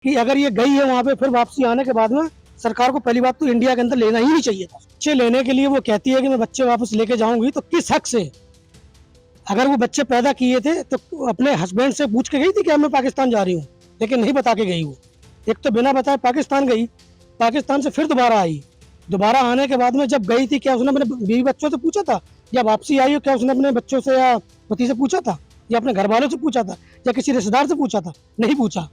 कि अगर ये गई है वहाँ पे, फिर वापसी आने के बाद में सरकार को पहली बात तो इंडिया के अंदर लेना ही नहीं चाहिए था। बच्चे लेने के लिए वो कहती है कि मैं बच्चे वापस लेके जाऊंगी, तो किस हक से? अगर वो बच्चे पैदा किए थे तो अपने हस्बैंड से पूछ के गई थी कि मैं पाकिस्तान जा रही हूँ, लेकिन नहीं बता के गई। वो एक तो बिना बताए पाकिस्तान गई, पाकिस्तान से फिर दोबारा आई। दोबारा आने के बाद में जब गई थी, क्या उसने अपने बीवी बच्चों से पूछा था? या वापसी आई हो, क्या उसने अपने बच्चों से या पति से पूछा था, या अपने घर वालों से पूछा था, या किसी रिश्तेदार से पूछा था? नहीं पूछा।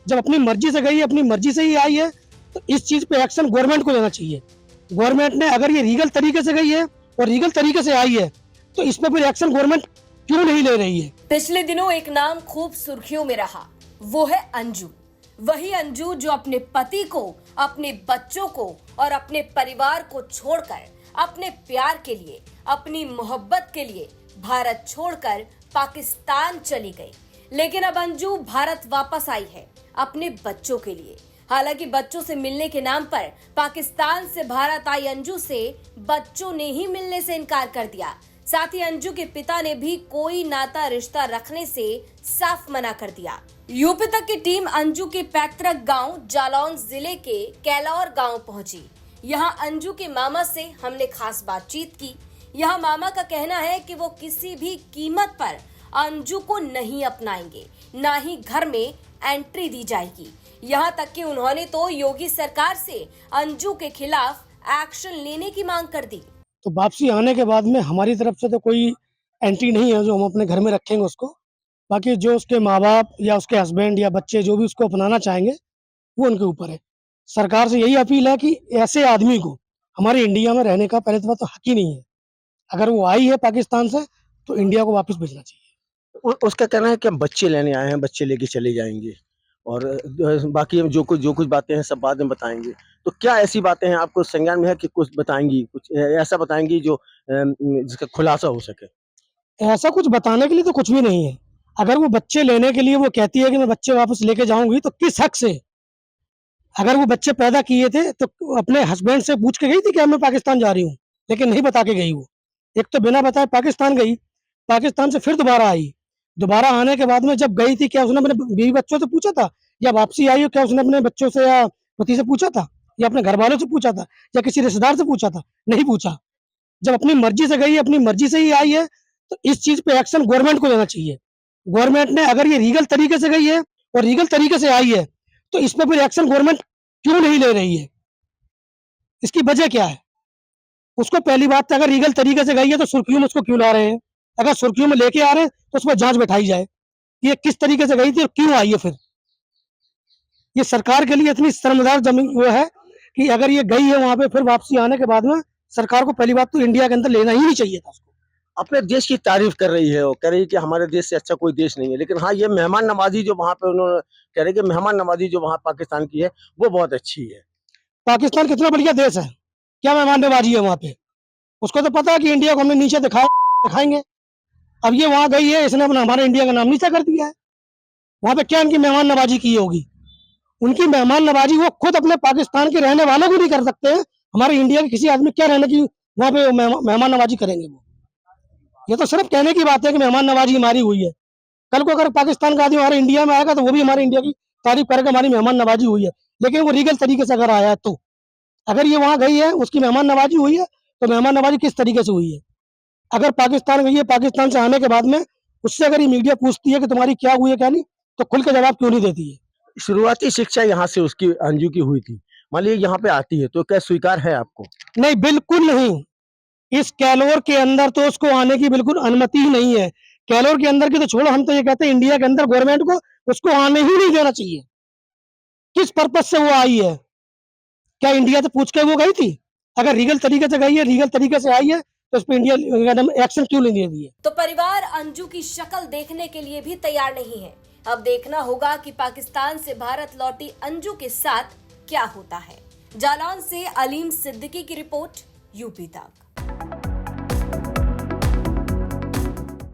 जब अपनी मर्जी से गई, अपनी मर्जी से ही आई है, तो इस चीज पे एक्शन गवर्नमेंट को लेना चाहिए। गवर्नमेंट ने, अगर ये लीगल तरीके से गई है और लीगल तरीके से आई है, तो इस पे फिर एक्शन गवर्नमेंट क्यों नहीं ले रही है? पिछले दिनों एक नाम खूब सुर्खियों में रहा, वो है अंजू। वही अंजू जो अपने पति को, अपने बच्चों को और अपने परिवार को छोड़कर, अपने प्यार के लिए, अपनी मोहब्बत के लिए भारत छोड़कर पाकिस्तान चली गई। लेकिन अब अंजू भारत वापस आई है अपने बच्चों के लिए। हालांकि बच्चों से मिलने के नाम पर पाकिस्तान से भारत आई अंजू से बच्चों ने ही मिलने से इनकार कर दिया। साथ ही अंजू के पिता ने भी कोई नाता रिश्ता रखने से साफ मना कर दिया। यूपी तक की टीम अंजू के पैतृक गांव जालौन जिले के कैलौर गांव पहुंची। यहां अंजू के मामा से हमने खास बातचीत की। यहां मामा का कहना है कि वो किसी भी कीमत पर अंजू को नहीं अपनाएंगे, ना ही घर में एंट्री दी जाएगी। यहां तक कि उन्होंने तो योगी सरकार से अंजू के खिलाफ एक्शन लेने की मांग कर दी। तो वापसी आने के बाद में हमारी तरफ से तो कोई एंट्री नहीं है जो हम अपने घर में रखेंगे उसको। बाकी जो उसके माँ बाप या उसके हस्बैंड या बच्चे जो भी उसको अपनाना चाहेंगे, वो उनके ऊपर है। सरकार से यही अपील है कि ऐसे आदमी को हमारे इंडिया में रहने का पहले तो हक ही नहीं है। अगर वो आई है पाकिस्तान से, तो इंडिया को वापस भेजना चाहिए। उसका कहना है कि हम बच्चे लेने आए हैं, बच्चे लेके चले जाएंगे और बाकी हम जो कुछ बातें हैं सब बाद में बताएंगे। तो क्या ऐसी बातें हैं आपको संज्ञान में है कि कुछ बताएंगी, कुछ ऐसा बताएंगी जो जिसका खुलासा हो सके? ऐसा कुछ बताने के लिए तो कुछ भी नहीं है। अगर वो बच्चे लेने के लिए वो कहती है कि मैं बच्चे वापस लेके जाऊंगी, तो किस हक से? अगर वो बच्चे पैदा किए थे तो अपने हस्बैंड से पूछ के गई थी कि मैं पाकिस्तान जा रही हूँ, लेकिन नहीं बता के गई। वो एक तो बिना बताए पाकिस्तान गई, पाकिस्तान से फिर दोबारा आई। दोबारा आने के बाद में जब गई थी, क्या उसने अपने बीवी बच्चों से पूछा था? या वापसी आई हो, क्या उसने अपने बच्चों से या पति से पूछा था, या अपने घर वालों से पूछा था, या किसी रिश्तेदार से पूछा था? नहीं पूछा। जब अपनी मर्जी से गई, अपनी मर्जी से ही आई है, तो इस चीज पे एक्शन गवर्नमेंट को लेना चाहिए। गवर्नमेंट ने, अगर ये लीगल तरीके से गई है और लीगल तरीके से आई है, तो इस पे फिर एक्शन गवर्नमेंट क्यों नहीं ले रही है? इसकी वजह क्या है? उसको पहली बात तो, अगर लीगल तरीके से गई है तो सुर्खियों में उसको क्यों ला रहे हैं? अगर सुर्खियों में लेके आ रहे हैं तो उस पर जांच बैठाई जाए कि ये किस तरीके से गई थी और क्यों आई है। फिर ये सरकार के लिए इतनी शर्मदार जमीन वो है कि अगर ये गई है वहां पे, फिर वापसी आने के बाद में सरकार को पहली बात तो इंडिया के अंदर लेना ही नहीं चाहिए था उसको। अपने देश की तारीफ कर रही है, वो कह रही है कि हमारे देश से अच्छा कोई देश नहीं है। लेकिन हाँ, ये मेहमान नवाजी जो वहाँ पे उन्होंने कह रहे हैं कि मेहमान नवाजी जो वहाँ पाकिस्तान की है वो बहुत अच्छी है। पाकिस्तान कितना बढ़िया देश है, क्या मेहमान नवाजी है वहां पे? उसको तो पता है कि इंडिया को हमने नीचे दिखाएंगे। अब ये वहां गई है, इसने अपना हमारे इंडिया का नाम नीचा कर दिया है। वहां पे क्या इनकी मेहमान नवाजी की होगी? उनकी मेहमान नवाजी वो खुद अपने पाकिस्तान के रहने वालों को नहीं कर सकते हैं, हमारे इंडिया के किसी आदमी क्या रहने की वहां पे मेहमान नवाजी करेंगे वो? ये तो सिर्फ कहने की बात है कि मेहमान नवाजी हमारी हुई है। कल को अगर पाकिस्तान का आदमी हमारे इंडिया में आएगा तो वो भी हमारे इंडिया की तारीफ करेगा, हमारी मेहमान नवाजी हुई है। लेकिन वो लीगल तरीके से अगर आया है, तो अगर ये वहां गई है, उसकी मेहमान नवाजी हुई है, तो मेहमान नवाजी किस तरीके से हुई है? अगर पाकिस्तान गई है, पाकिस्तान से आने के बाद में उससे अगर ये मीडिया पूछती है कि तुम्हारी क्या हुई है क्या नहीं, तो खुल के जवाब क्यों नहीं देती है? शुरुआती शिक्षा यहाँ से उसकी अंजू की हुई थी। मान लीजिए यहाँ पे आती है तो क्या स्वीकार है आपको? नहीं, बिल्कुल नहीं। इस कैलोर के अंदर तो उसको आने की बिल्कुल अनुमति ही नहीं है। कैलोर के अंदर की तो छोड़ो, हम तो ये कहते हैं इंडिया के अंदर गवर्नमेंट को उसको आने ही नहीं देना चाहिए। किस पर्पज से वो आई है? क्या इंडिया से पूछ के वो गई थी? अगर लीगल तरीके से गई है, लीगल तरीके से आई है, तो उस पर इंडिया एक्शन क्यों नहीं ले रही है? तो परिवार अंजू की शक्ल देखने के लिए भी तैयार नहीं है। अब देखना होगा कि पाकिस्तान से भारत लौटी अंजू के साथ क्या होता है। जालौन से अलीम सिद्दीकी की रिपोर्ट, यूपी तक।